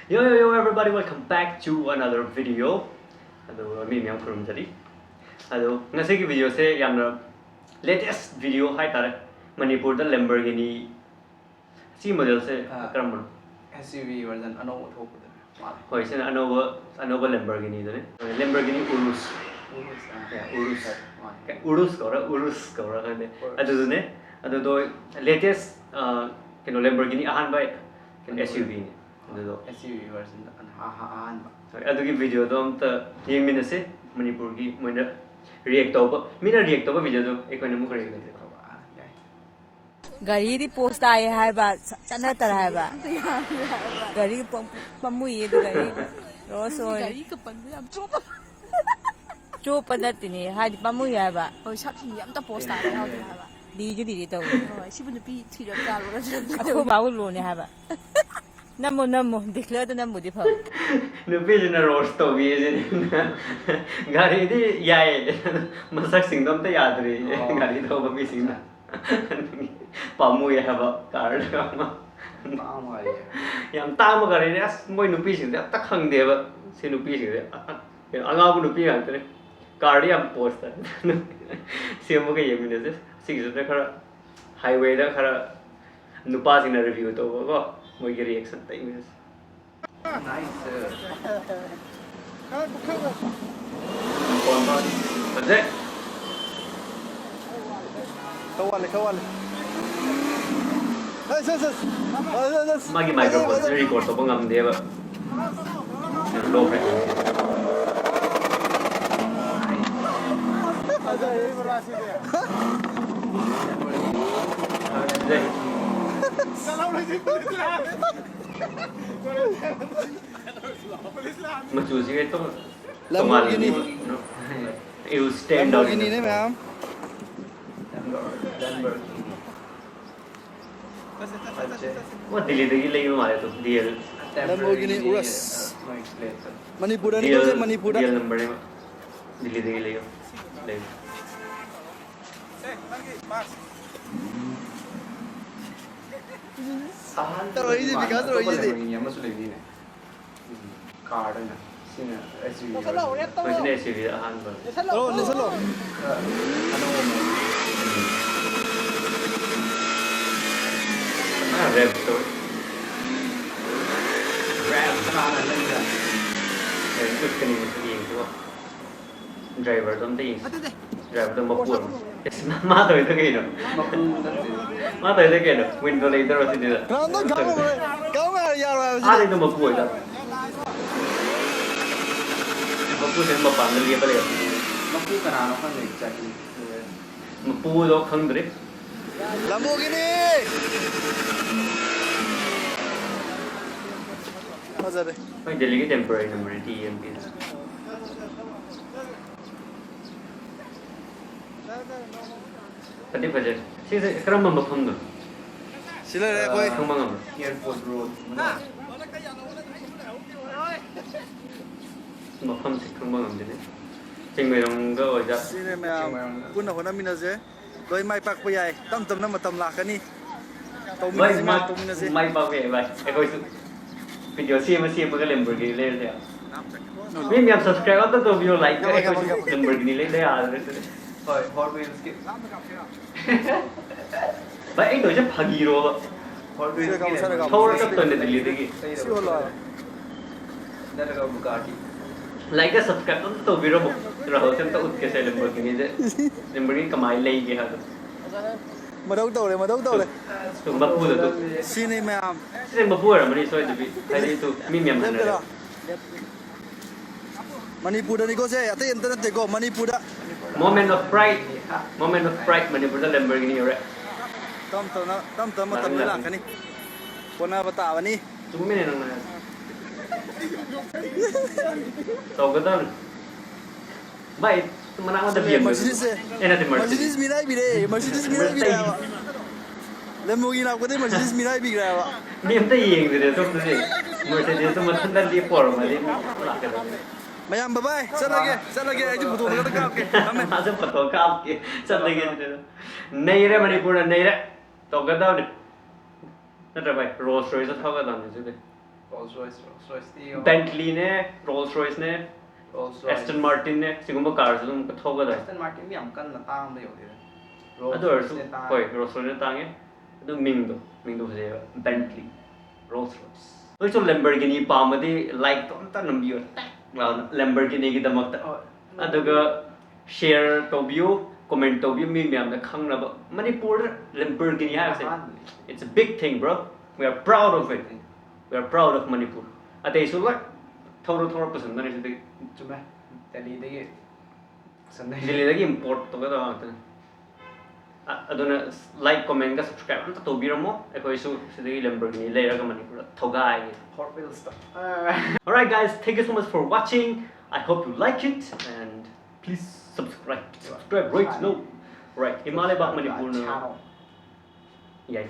Yo everybody, welcome back to another video. Hello, me Myang from Tadi. Hello, ngasi ki video se yamna latest video hai tare Manipur da Lamborghini si model se karam SUV version anova thokda hoi se anova Lamborghini da ne Lamborghini URUS URUS kora kane adu ne adu do latest Lamborghini ahan bai SUV ne SUV version ahan adu ki video do amta yengmina se Manipur ki moina react tawba mina react tawba video do ekone mu react tawba Gari di post ay hai ba chana tar hai ba gari pamui du gari roso gari ka pandu yam chopa datini hai di pamui hai ba hoi sat ni yam ta post ay ha de ha ba di ju di taw hoi si bun pi thi ra ka lo ra ko ba lu ne hai ba namo declare to namo di pha no page na roast to bi je gari di yai masak singdom ta yaad re gari to ba bi sing na pamu ya ba car ma yam ta ma gari ne as moi nu pi sing ta ta khang de ba se nu pi sing de anga bu nu pi ga te car di am post ta se mo ga yemi ne se sig je khara highway da khara nu pa sing na review to go moi ge reaction ta imes nice kon ba bajek kawale magi microphone se record to ngam de ba low frequency machu si to Lamborghini you stand out Lamborghini ne ma'am वो दिल्ली दिल्ली ले मारे तो DL Lamborghini URUS Manipur ni ko se Manipur DL number है दिल्ली दिल्ली ले ले Taro easy because taro easy yama su levi ne car na sina SUV कोई ने SUV आहान पर salo रेप तो rap kana lên ra कुछ करने में तो ये तो ड्राइवर तो हम तो ये ड्राइवर तो मपूर माँ तो इधर कहीं ना माँ तो इधर कहीं ना विंडो ले इधर वैसे इधर kama yaro आधे तो मपूर इधर मपूर से मपान ले लिया पड़ेगा mapu kana no kan exactly मपूर तो खंग दे Lamborghini मजा दे भाई दिल्ली की टेम्परेरी नंबर है TMP पति बजे सीधे करम में मफम दो sila re koi खंग मंगम airport road मफम से खंग मंगम देने चिंग में रंग का वजह sine ma'am kunna hona minaje doi mai pak pa yai tam na matam lakani to भाई minaje ma to minaje माई पावे भाई एक कोई वीडियो सी में का Lamborghini ले ले मैं भी आप सब्सक्राइब तो वीडियो लाइक करे कोई Lamborghini ले ले आ रहे थे hoi hot wheels ki भाई एक तो जब भागी रो hot wheels ki थोड़ा कब तो ने दिल्ली देखी si hola na ga Bugatti like का सब्सक्राइब तो वीडियो रहो से तो उसके से Lamborghini कमाई ले गया madau tole तो मपूर तो sine ma'am से मपूर है मनी सोई तो भी पहले तो मीम ना Manipur ni ko se ate internet de ko Manipur moment of pride Manipur da Lamborghini ore tam matam la kani kona batawa ni तुम में ना तो कदम भाई तुम ना मत बियर Mercedes एना ते Mercedes mirai bire Mercedes mirai bire Lamborghini आपको तो Mercedes mirai bi रहा है मीम तो ये दे तो Mercedes तो मतलब दल ये पोर वाली Mayam bye bye चल लगे आज फोटो लगा का आपके हमें आज फोटो का आपके चल लगे नहीं रे मणिपुर नहीं रे तो कदम ना रे भाई रोल्स रॉयस था कदम Rolls Royce T Bentley ne, Rolls Royce ne, Rolls Royce Aston Martin ne, sigumba cars adum thogada. Aston Martin ꯌꯥꯝ ꯀꯟꯅ ꯇꯥꯡꯕ ꯌꯧꯗꯦꯗ Adu arsu, hoi, Rolls Royce ne tange. Adu mingdo fazeba, Bentley, Rolls Royce. Noi so Lamborghini pamadi like to amta nambiyo. Lamborghini gi damakta. Aduga share tobiyo, comment tobiyo mi miyam da khangnaba. Manipur Lamborghini ha se. It's a big thing, bro. We are proud of it. We are proud of Manipur. Ate isu like thora pasan na ni se. ꯆꯨꯝꯃꯦ ꯗꯦꯜꯂꯤꯗꯒꯤ ꯁꯟꯗꯦ Delhi dagi import to ga ta. Aduna like comment ga subscribe amta tobiramo. Ekoi isu sidagi Lamborghini leiraga Manipur thogai. Hot Wheels stuff. Alright guys, thank you so much for watching. I hope you like it and please subscribe right now. Right, Himalaya Manipur. Channel. Yeah.